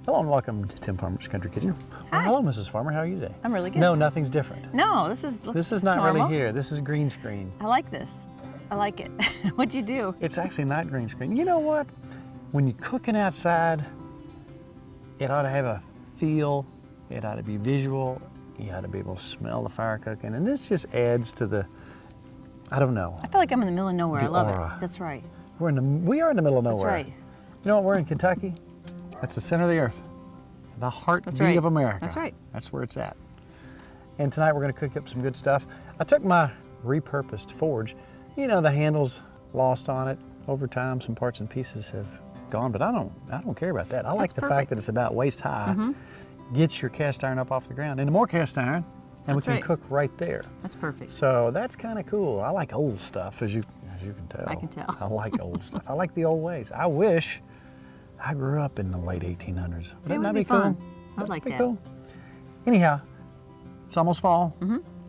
Hello and welcome to Tim Farmer's Country Kitchen. Hi. Hello, Mrs. Farmer. How are you today? I'm really good. No, nothing's different. No, this is not normal. really here. This is green screen. I like this. I like it. What'd you do? It's actually not green screen. You know what? When you're cooking outside, it ought to have a feel. It ought to be visual. You ought to be able to smell the fire cooking. And this just adds to the, I don't know. I feel like I'm in the middle of nowhere. I love aura. it. That's right. We are in the middle of nowhere. That's right. You know what? We're in Kentucky. That's the center of the earth. The heartbeat right. of America. That's right. That's where it's at. And tonight we're going to cook up some good stuff. I took my repurposed forge. You know, the handle's lost on it. Over time, some parts and pieces have gone, but I don't care about that. I like the fact that it's about waist high. Get your cast iron up off the ground. And the more cast iron, and we can cook right there. That's perfect. So that's kind of cool. I like old stuff, as you can tell. I can tell. I like old stuff. I like the old ways. I wish I grew up in the late 1800s. Wouldn't that be fun. cool? I'd like that. Cool. Anyhow, it's almost fall.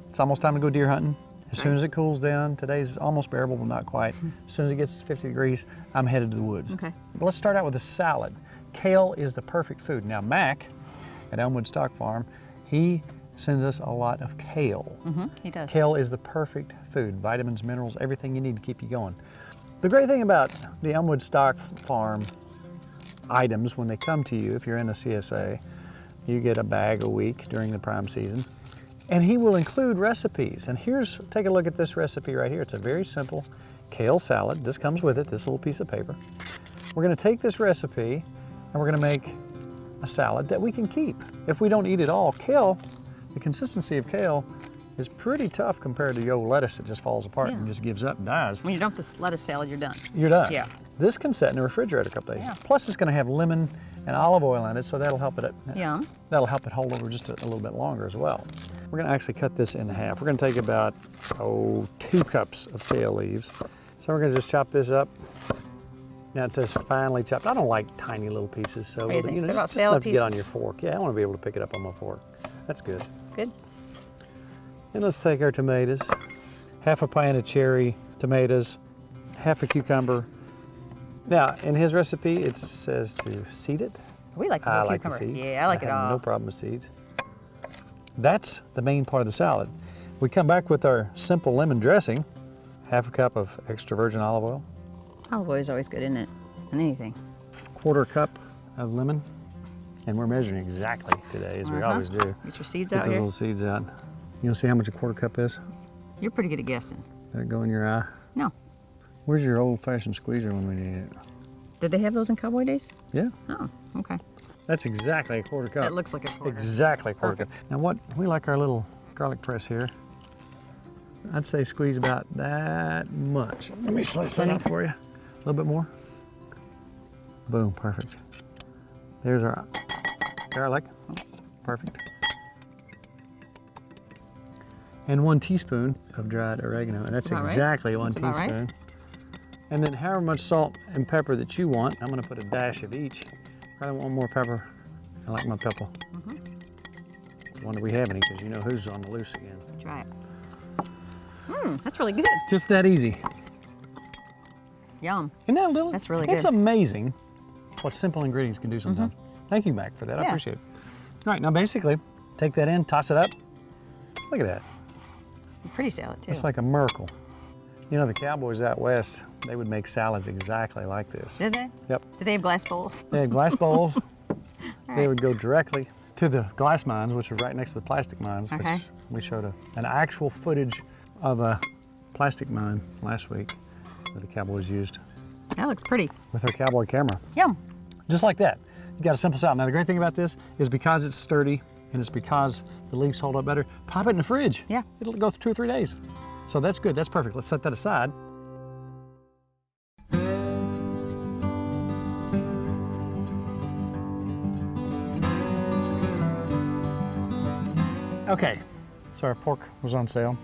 It's almost time to go deer hunting. As soon as it cools down, today's almost bearable, but not quite. As soon as it gets to 50 degrees, I'm headed to the woods. Okay. But let's start out with a salad. Kale is the perfect food. Now, Mac at Elmwood Stock Farm, he sends us a lot of kale. He does. Kale is the perfect food. Vitamins, minerals, everything you need to keep you going. The great thing about the Elmwood Stock Farm items, when they come to you, if you're in a CSA, you get a bag a week during the prime season. And he will include recipes. And take a look at this recipe right here. It's a very simple kale salad. This comes with it, this little piece of paper. We're gonna take this recipe and we're gonna make a salad that we can keep. If we don't eat it all, kale, the consistency of kale is pretty tough compared to the old lettuce that just falls apart and just gives up and dies. When you dump this lettuce salad, you're done. You're done. Yeah. This can set in the refrigerator a couple days. Yeah. Plus it's gonna have lemon and olive oil in it, so that'll help it. Yum. That'll help it hold over just a little bit longer as well. We're gonna actually cut this in half. We're gonna take about, 2 cups of kale leaves. So we're gonna just chop this up. Now it says finely chopped. I don't like tiny little pieces, so What do you think? Is that about just salad enough to get on pieces? your fork. Yeah, I wanna be able to pick it up on my fork. That's good. Good. And let's take our tomatoes. Half a pint of cherry tomatoes, half a cucumber. Now, in his recipe, it says to seed it. We like the I whole like the cucumber. seeds. Yeah, I like it have all. no problem with seeds. That's the main part of the salad. We come back with our simple lemon dressing, half a cup of extra virgin olive oil, Olive oil is always good, isn't it? In anything. 1/4 cup of lemon, and we're measuring exactly today, as we always do. Get your seeds Get out those here. little seeds out. You'll see how much a 1/4 cup is? You're pretty good at guessing. Did it go in your eye? No. Where's your old-fashioned squeezer when we need it? Did they have those in Cowboy days? Yeah, Oh, okay. that's exactly a 1/4 cup. That looks like a quarter. Exactly a 1/4 cup. Perfect. Now we like our little garlic press here. I'd say squeeze about that much. Let me slice that out for you. A little bit more. Boom, perfect. There's our garlic. Perfect. And 1 teaspoon of dried oregano. And that's about right. exactly 1 That's about right. teaspoon. And then however much salt and pepper that you want. I'm gonna put a dash of each. Probably want more pepper. I like my pepper. Wonder if we have any, because you know who's on the loose again. Try it. That's really good. Just that easy. Yum. Isn't that a little? That's really It's good. amazing what simple ingredients can do sometimes. Thank you, Mac, for that. I Yeah. appreciate it. All right, now basically, take that in, toss it up. Look at that. Pretty salad, too. It's like a miracle. You know, the cowboys out west, they would make salads exactly like this. Did they? Yep. Did they have glass bowls? They had glass bowls. They right. would go directly to the glass mines, which are right next to the plastic mines, Okay. which we showed an actual footage of a plastic mine last week that the cowboys used That looks pretty. with our cowboy camera. Yum. Just like that. You got a simple salad. Now the great thing about this is because it's sturdy and it's because the leaves hold up better, pop it in the fridge. Yeah. It'll go for 2 or 3 days. So that's good, that's perfect. Let's set that aside. Okay, so our pork was on sale.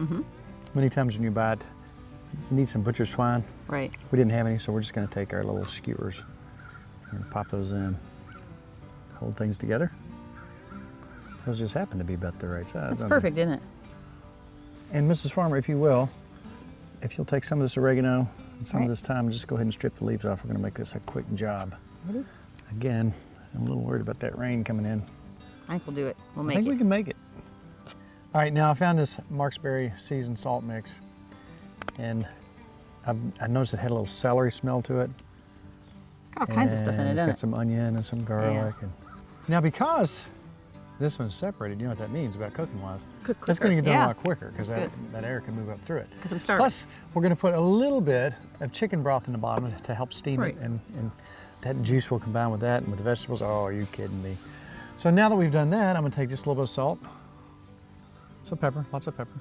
Many times when you buy it, you need some butcher's twine. Right. We didn't have any, so we're just gonna take our little skewers and pop those in. Hold things together. Those just happen to be about the right size. That's don't perfect, isn't it? they? And Mrs. Farmer, if you will, if you'll take some of this oregano and some of Right. this thyme, just go ahead and strip the leaves off. We're gonna make this a quick job. Again, I'm a little worried about that rain coming in. I think we'll do it. We'll I make think it. we can make it. All right, now I found this Mark's Berry seasoned salt mix, and I noticed it had a little celery smell to it. It's got all kinds of stuff in it, It's doesn't got it? some onion and some garlic. And now because this one's separated, you know what that means about cooking wise? Cook That's going to get done quicker. a lot quicker because That's that air can move up through it. Because I'm starving. Plus, we're going to put a little bit of chicken broth in the bottom to help steam Right. it, and that juice will combine with that and with the vegetables. Oh, are you kidding me? So now that we've done that, I'm going to take just a little bit of salt, some pepper, lots of pepper,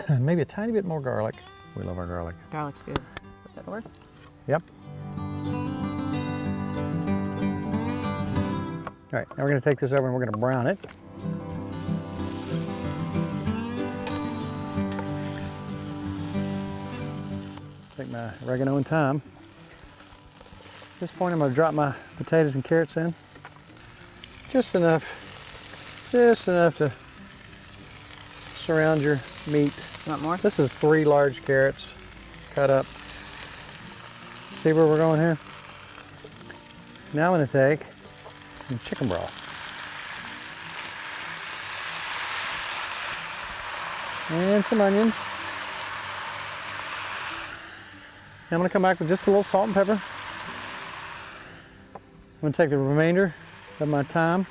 and maybe a tiny bit more garlic. We love our garlic. Garlic's good. Put that over. Yep. All right, now we're going to take this over and we're going to brown it. Take my oregano and thyme. At this point, I'm going to drop my potatoes and carrots in. Just enough to surround your meat. You want more? This is 3 large carrots cut up. See where we're going here? Now I'm going to take some chicken broth. And some onions. Now I'm going to come back with just a little salt and pepper. I'm going to take the remainder of my thyme,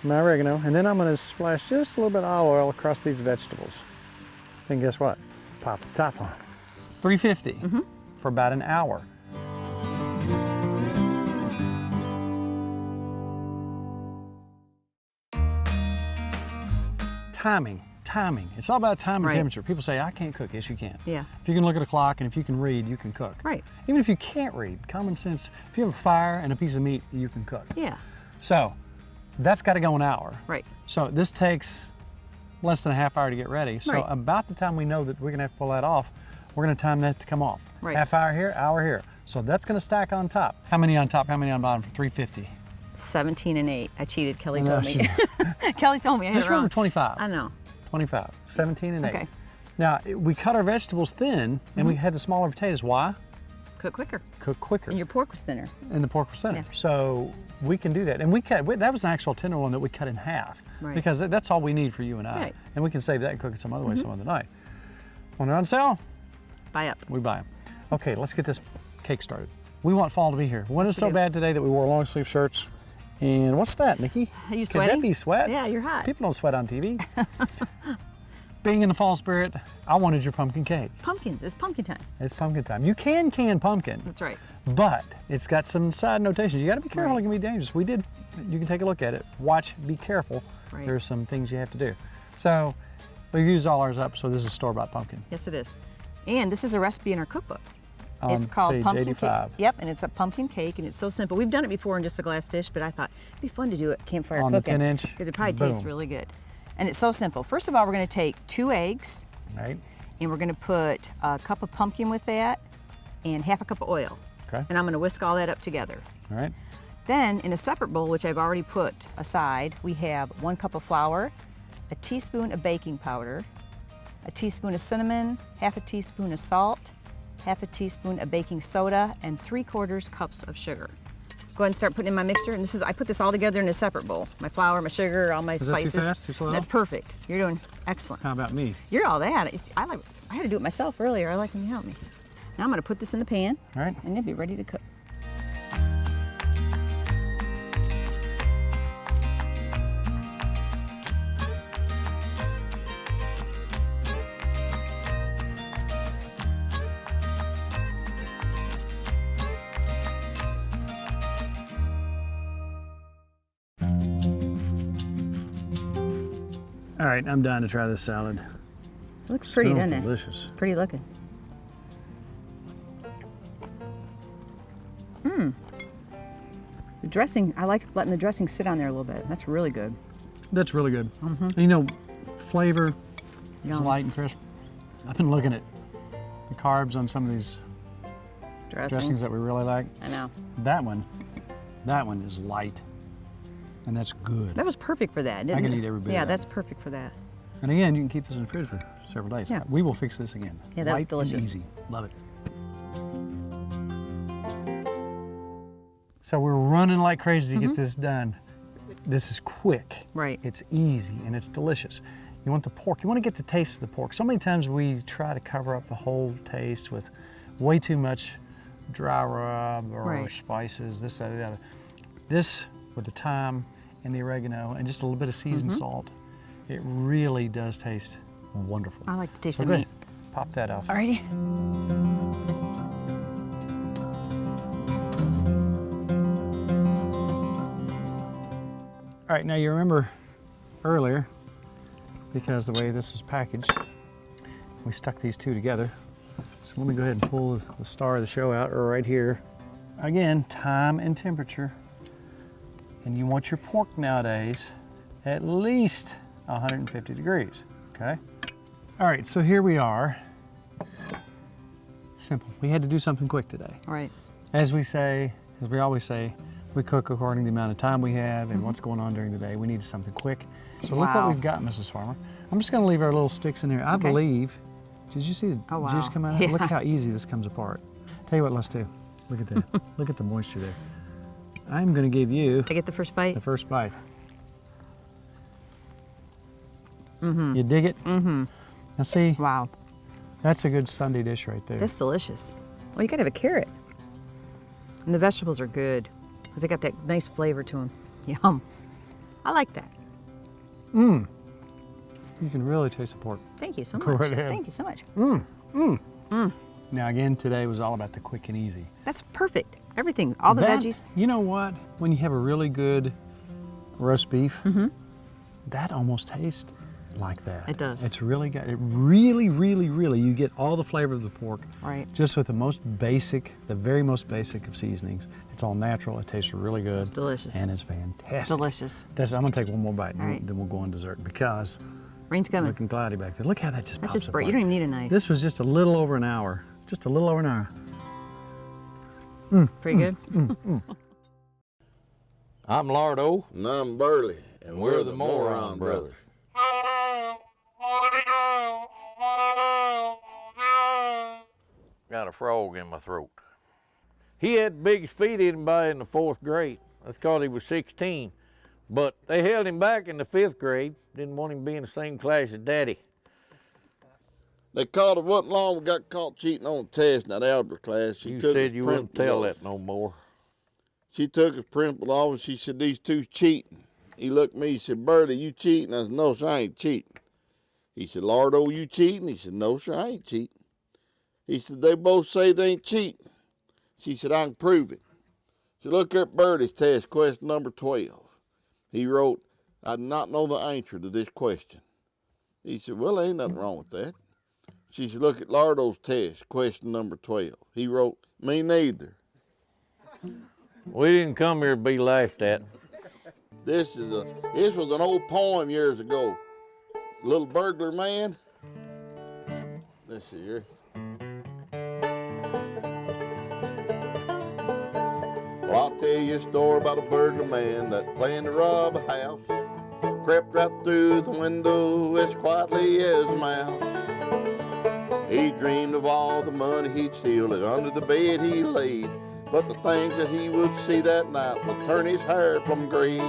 my oregano, and then I'm going to splash just a little bit of olive oil across these vegetables. Then guess what? Pop the top on. 350 for about an hour. Timing. It's all about time and Right. temperature. People say, I can't cook. Yes, you can. Yeah. If you can look at a clock and if you can read, you can cook. Right. Even if you can't read, common sense, if you have a fire and a piece of meat, you can cook. Yeah. So that's got to go an hour. Right. So this takes less than a half hour to get ready. So Right. about the time we know that we're going to have to pull that off, we're going to time that to come off. Right. Half hour here, hour here. So that's going to stack on top. How many on top, how many on bottom for 350? 17 and 8. I cheated. Kelly No, told me. Kelly told me I had Just it wrong. remember 25. I know. 25, 17 and 8. Okay. Now, we cut our vegetables thin and we had the smaller potatoes. Why? Cook quicker. Cook quicker. And your pork was thinner. And the pork was thinner. Yeah. So we can do that. And that was an actual tenderloin that we cut in half. Right. Because that's all we need for you and I. Right. And we can save that and cook it some other way some other night. When they're on sale, Buy up. we buy them. Okay, let's get this cake started. We want fall to be here. Winter's we so do. bad today that we wore long sleeve shirts. And what's that, Nikki? Are you Could sweating? that be sweat? Yeah, you're hot. People don't sweat on TV. Being in the fall spirit, I wanted your pumpkin cake. Pumpkins. It's pumpkin time. It's pumpkin time. You can pumpkin, That's right. but it's got some side notations. You got to be careful. Right. It can be dangerous. You can take a look at it. Watch, be careful. Right. There's some things you have to do. So we used all ours up, so this is store-bought pumpkin. Yes, it is. And this is a recipe in our cookbook. On It's called page pumpkin 85. cake. Yep, and it's a pumpkin cake, and it's so simple. We've done it before in just a glass dish, but I thought it'd be fun to do it campfire On the cooking 10-inch, because it probably tastes boom. really good. And it's so simple. First of all, we're going to take 2 eggs, Right? and we're going to put a cup of pumpkin with that, and half a cup of oil. Okay. And I'm going to whisk all that up together. All right. Then, in a separate bowl, which I've already put aside, we have 1 cup of flour, a teaspoon of baking powder, a teaspoon of cinnamon, half a teaspoon of salt, half a teaspoon of baking soda, and 3/4 cups of sugar. Go ahead and start putting in my mixture. And I put this all together in a separate bowl. My flour, my sugar, all my Is that too spices. fast, too slow? That's perfect. You're doing excellent. How about me? You're all that. I had to do it myself earlier. I like when you help me. Now I'm going to put this in the pan, All right. and it'll be ready to cook. All right, I'm dying to try this salad. It looks pretty, Smells doesn't it? delicious. It's pretty looking. The dressing, I like letting the dressing sit on there a little bit. That's really good. That's really good. You know, flavor is Yum. light and crisp. I've been looking at the carbs on some of these dressings that we really like. I know. That one is light, and that's good. That was perfect for that, didn't I it? can eat every bit Yeah, of that. that's perfect for that. And again, you can keep this in the fridge for several days. Yeah. We will fix this again. Yeah, that was Light delicious. and easy. Love it. So we're running like crazy to get this done. This is quick. Right. It's easy and it's delicious. You want the pork, you want to get the taste of the pork. So many times we try to cover up the whole taste with way too much dry rub or spices, this, that, or the other. This, with the thyme and the oregano and just a little bit of seasoned salt, it really does taste wonderful. I like to taste so the go meat. ahead, pop that off. Alrighty. All right, now you remember earlier, because the way this was packaged, we stuck these two together. So let me go ahead and pull the star of the show out right here. Again, time and temperature. And you want your pork nowadays at least 150 degrees, okay? All right, so here we are. Simple. We had to do something quick today. Right. As we say, as we always say, we cook according to the amount of time we have and what's going on during the day. We need something quick. So look what we've got, Mrs. Farmer. I'm just gonna leave our little sticks in there. I believe, did you see the juice come out? Look how easy this comes apart. Tell you what, let's do. Look at that. Look at the moisture there. I'm gonna give you I get the first bite? the first bite. You dig it? Now see, Wow. that's a good Sunday dish right there. That's delicious. Well, you gotta have a carrot. And the vegetables are good because they got that nice flavor to them. Yum. I like that. You can really taste the pork. Thank you so Go much. right ahead. Thank you so much. Now again, today was all about the quick and easy. That's perfect. Everything, all the That- veggies. You know what? When you have a really good roast beef, that almost tastes like that. It does. It's really got, it really, really, really, you get all the flavor of the pork Right. just with the most basic, the very most basic of seasonings. It's all natural, it tastes really good. It's delicious. And it's fantastic. Delicious. I'm gonna take one more bite and All right. then we'll go on dessert because Rain's coming. looking cloudy back there. Look how that just That's pops just bright. You apart. don't even need a knife. This was just a little over an hour. Just a little over an hour. Pretty good? I'm Lardo, And I'm Burley, and we're the Moron Brothers. Got a frog in my throat. He had the biggest feet anybody in the 4th grade. That's because he was 16. But they held him back in the 5th grade. Didn't want him to be in the same class as Daddy. They caught it wasn't long we got caught cheating on a test in that algebra class. You said you wouldn't tell that no more. She took his principal off and she said, "These two's cheating." He looked at me, he said, "Birdie, you cheating?" I said, "No, sir, I ain't cheating." He said, "Lardo, you cheating?" He said, "No, sir, I ain't cheating." He said, "They both say they ain't cheating." She said, "I can prove it." She looked at Birdie's test, question number 12. He wrote, "I do not know the answer to this question." He said, "Well, ain't nothing wrong with that." She said, "Look at Lardo's test, question number 12. He wrote, "Me neither." We didn't come here to be laughed at. This was an old poem years ago. Little burglar man. Let's see here. Well, I'll tell you a story about a burglar man that planned to rob a house. Crept right through the window as quietly as a mouse. He dreamed of all the money he'd steal, and under the bed he laid. But the things that he would see that night would turn his hair plumb gray.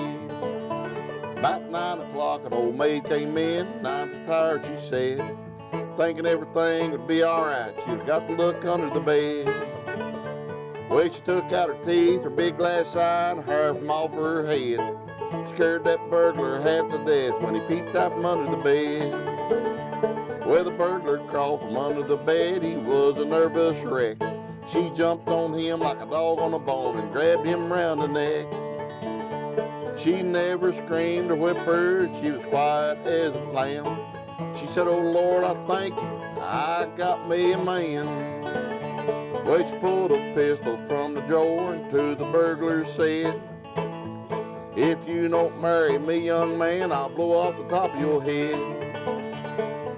About 9 o'clock, an old maid came in, and I'm so tired, she said, thinking everything would be all right. She'd got to look under the bed. Well, she took out her teeth, her big glass eye, and hair from off her head. Scared that burglar half to death when he peeped out from under the bed. Well, the burglar crawled from under the bed, he was a nervous wreck. She jumped on him like a dog on a bone and grabbed him round the neck. She never screamed or whimpered, she was quiet as a lamb. She said, "Oh Lord, I thank you, I got me a man." Well, she pulled a pistol from the drawer and to the burglar said, "If you don't marry me, young man, I'll blow off the top of your head."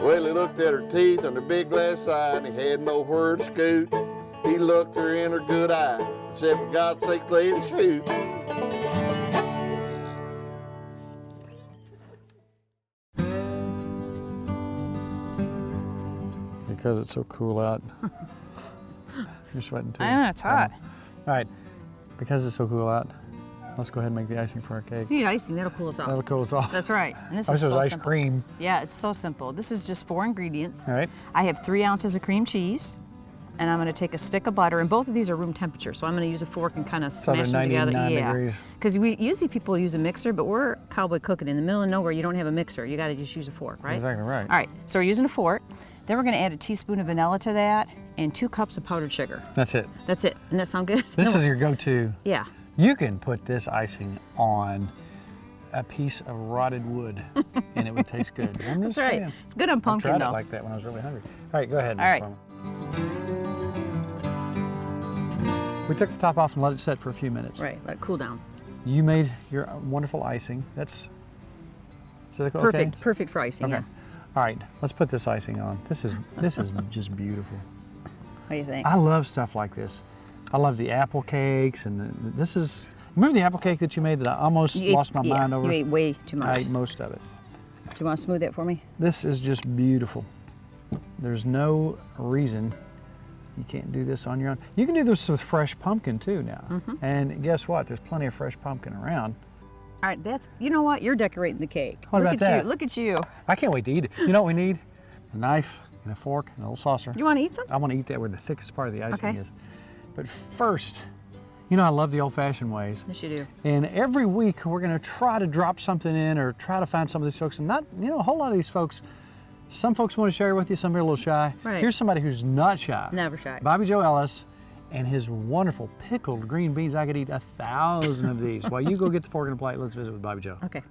Well, he looked at her teeth and her big glass eye and he had nowhere to scoot. He looked her in her good eye and said, "For God's sake, lady, shoot." Because it's so cool out. You're sweating too. I know, it's hot. All right, because it's so cool out, let's go ahead and make the icing for our cake. You need icing, that'll cool us off. That'll cool us off. That's right. And this Oh, is this is so ice simple. cream. Yeah, it's so simple. This is just 4 ingredients. All right. I have 3 ounces of cream cheese, and I'm gonna take a stick of butter, and both of these are room temperature, so I'm gonna use a fork and kind of So they're smash them together. 99 degrees. Because usually people use a mixer, but we're cowboy cooking in the middle of nowhere. You don't have a mixer. You gotta just use a fork, right? Exactly right. All right, so we're using a fork. Then we're gonna add a teaspoon of vanilla to that and 2 cups of powdered sugar. That's it. That's it. Doesn't that sound good? This is your go-to. Yeah. You can put this icing on a piece of rotted wood and it would taste good. I'm just That's right. saying. It's good on I pumpkin tried though. it like that when I was really hungry. All right, go ahead. All right. We took the top off and let it set for a few minutes. Right, let it cool down. You made your wonderful icing. Is that okay? Perfect, perfect for icing, Okay. yeah. All right, let's put this icing on. This is just beautiful. What do you think? I love stuff like this. I love the apple cakes, and this is. Remember the apple cake that you made that I almost lost my mind over? You ate way too much. I ate most of it. Do you want to smooth that for me? This is just beautiful. There's no reason you can't do this on your own. You can do this with fresh pumpkin too now. And guess what? There's plenty of fresh pumpkin around. All right, you know what? You're decorating the cake. What Look about at that? you, look at you. I can't wait to eat it. You know what we need? A knife and a fork and a little saucer. You want to eat some? I want to eat that where the thickest part of the icing Okay. is. But first, you know I love the old-fashioned ways. Yes, you do. And every week we're going to try to drop something in or try to find some of these folks. And not, you know, a whole lot of these folks, some folks want to share with you, some are a little shy. Right. Here's somebody who's not shy. Never shy. Bobby Joe Ellis and his wonderful pickled green beans. I could eat 1,000 of these. While you go get the fork and a plate, let's visit with Bobby Joe. Okay.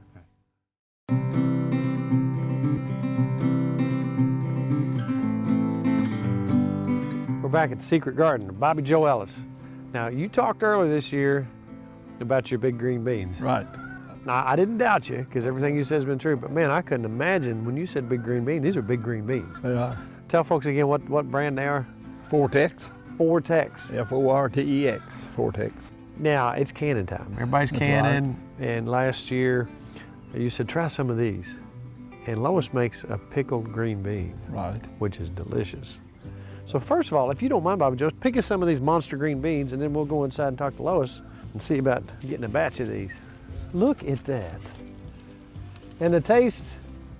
We're back at the Secret Garden of Bobby Joe Ellis. Now, you talked earlier this year about your big green beans. Right. Now, I didn't doubt you because everything you said has been true, but man, I couldn't imagine when you said big green beans, these are big green beans. They are. Tell folks again what brand they are. Vortex. Vortex. F-O-R-T-E-X. Vortex. Now, it's canning time. Everybody's That's canning, and last year you said try some of these. And Lois makes a pickled green bean, Right. which is delicious. So first of all, if you don't mind, Bobby Joe, pick us some of these monster green beans, and then we'll go inside and talk to Lois and see about getting a batch of these. Look at that. And the taste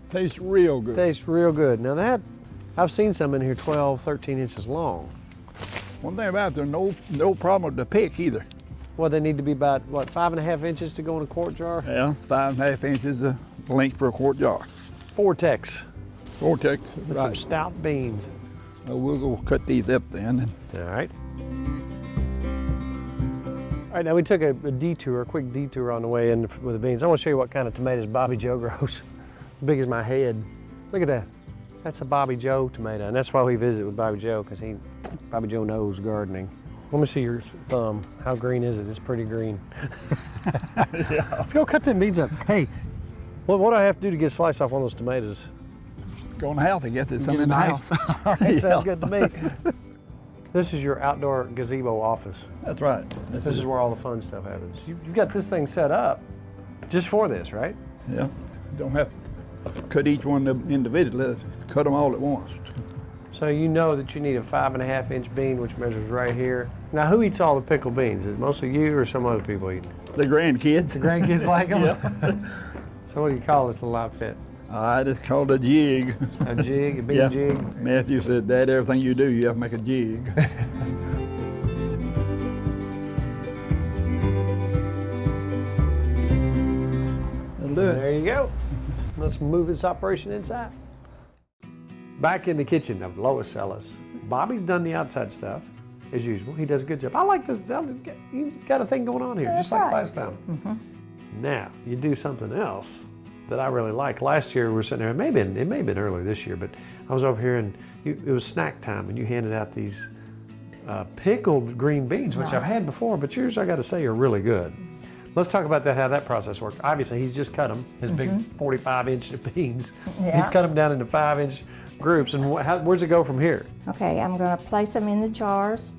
Tastes real good. tastes real good. Now that, I've seen some in here 12, 13 inches long. One thing about it, there's no problem with the pick either. Well, they need to be about, what, 5.5 inches to go in a quart jar? Yeah, 5.5 inches the length for a quart jar. Vortex. Vortex. With some Right. stout beans. Well, we'll go cut these up then. All right. All right, now we took a quick detour on the way in with the beans. I want to show you what kind of tomatoes Bobby Joe grows. Big as my head. Look at that. That's a Bobby Joe tomato, and that's why we visit with Bobby Joe, because Bobby Joe knows gardening. Let me see your thumb. How green is it? It's pretty green. Yeah. Let's go cut them beans up. Hey, what do I have to do to get a slice off one of those tomatoes? Go in the house and get this some Get a in the knife. house. All right, sounds Yeah. good to me. This is your outdoor gazebo office. That's right. This is where all the fun stuff happens. You've got this thing set up just for this, right? Yeah. You don't have to cut each one individually. Cut them all at once. So you know that you need a 5.5 inch bean, which measures right here. Now, who eats all the pickled beans? Is it mostly you or some other people eat? The grandkids. The grandkids like them? Yeah. So what do you call this little outfit? I just called it a jig. A jig, a bean Yeah. jig? Matthew said, Dad, everything you do, you have to make a jig. That'll do it. There you go. Let's move this operation inside. Back in the kitchen of Lois Ellis. Bobby's done the outside stuff, as usual. He does a good job. I like this. You got a thing going on here, just like last time. Now, you do something else that I really like. Last year we were sitting there, it may have been earlier this year, but I was over here and it was snack time and you handed out these pickled green beans, which I've had before, but yours, I gotta say, are really good. Let's talk about that, how that process works. Obviously, he's just cut them, his big 45-inch beans. Yeah. He's cut them down into 5-inch groups, and where's it go from here? Okay, I'm going to place them in the jars.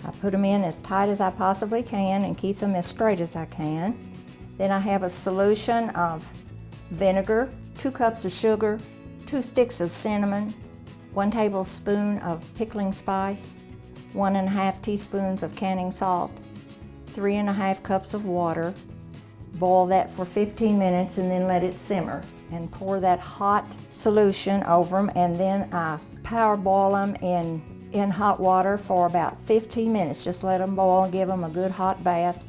I put them in as tight as I possibly can and keep them as straight as I can. Then I have a solution of vinegar, 2 cups of sugar, 2 sticks of cinnamon, 1 tablespoon of pickling spice, 1.5 teaspoons of canning salt, 3½ cups of water. Boil that for 15 minutes and then let it simmer. And pour that hot solution over them, and then I power boil them in hot water for about 15 minutes. Just let them boil and give them a good hot bath.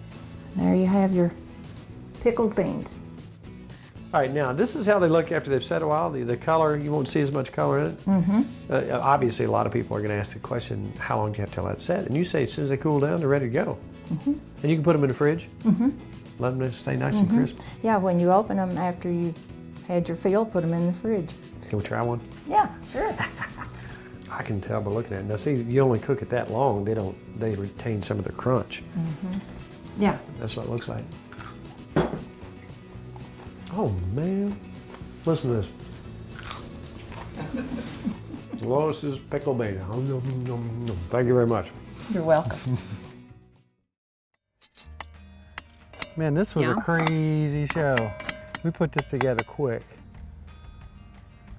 There you have your pickled beans. All right, now this is how they look after they've set a while. The color, you won't see as much color in it. Mm-hmm. Obviously, a lot of people are going to ask the question, how long do you have to let it set? And you say as soon as they cool down, they're ready to go. Mm-hmm. And you can put them in the fridge. Mm-hmm. Let them stay nice and crisp. Yeah, when you open them after you had your fill, put them in the fridge. Can we try one? Yeah, sure. I can tell by looking at it. Now see, you only cook it that long, they retain some of the crunch. Mm-hmm. Yeah. That's what it looks like. Oh man, listen to this. Lois's pickled bean. Thank you very much. You're welcome. Man, this was Yeah. a crazy show. We put this together quick.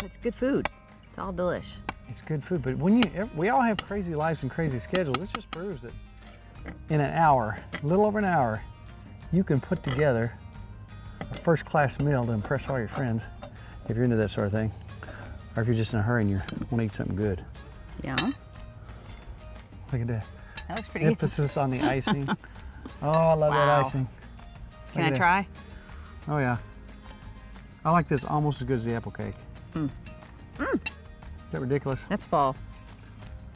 It's good food. It's all delish. It's good food, but we all have crazy lives and crazy schedules. This just proves that in an hour, a little over an hour, you can put together a first-class meal to impress all your friends, if you're into that sort of thing, or if you're just in a hurry and you want to eat something good. Yeah. Look at that. That looks pretty good. Emphasis on the icing. Oh, I love that Wow. icing. Can Look I at that. try? Oh yeah. I like this almost as good as the apple cake. Is that ridiculous? That's fall.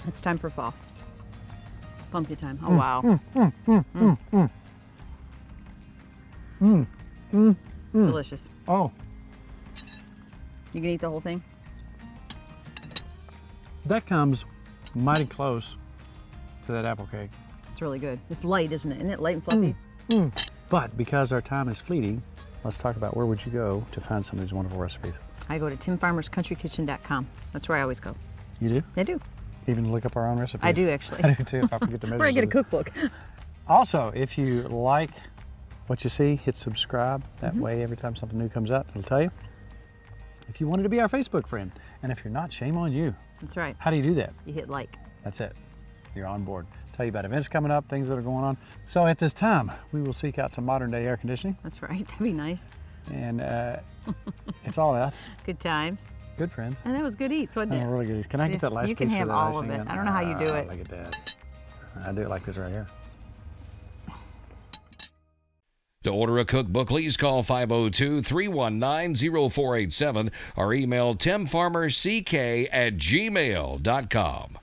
It's time for fall. Pumpkin time. Oh, wow. Delicious. Oh, You can eat the whole thing? that comes mighty close to that apple cake. It's really good. It's light, isn't it? Isn't it light and fluffy? But because our time is fleeting, let's talk about where would you go to find some of these wonderful recipes. I go to timfarmerscountrykitchen.com. That's where I always go. You do? I do. Even look up our own recipes? I do, actually. I do too, if I forget to mention Where I get a it. cookbook. Also, if you like what you see, hit subscribe. That way, every time something new comes up, it'll tell you. If you wanted to be our Facebook friend, and if you're not, shame on you. That's right. How do you do that? You hit like. That's it. You're on board. Tell you about events coming up, things that are going on. So at this time, we will seek out some modern day air conditioning, That's right. That'd be nice. and it's all that. Good times. Good friends. And that was good eats, wasn't Oh, it? really good. Can I get that last You can piece have for that all of icing? it. I don't know how you do it. Look at that. I do it like this right here. To order a cookbook, please call 502-319-0487 or email timfarmerck@gmail.com.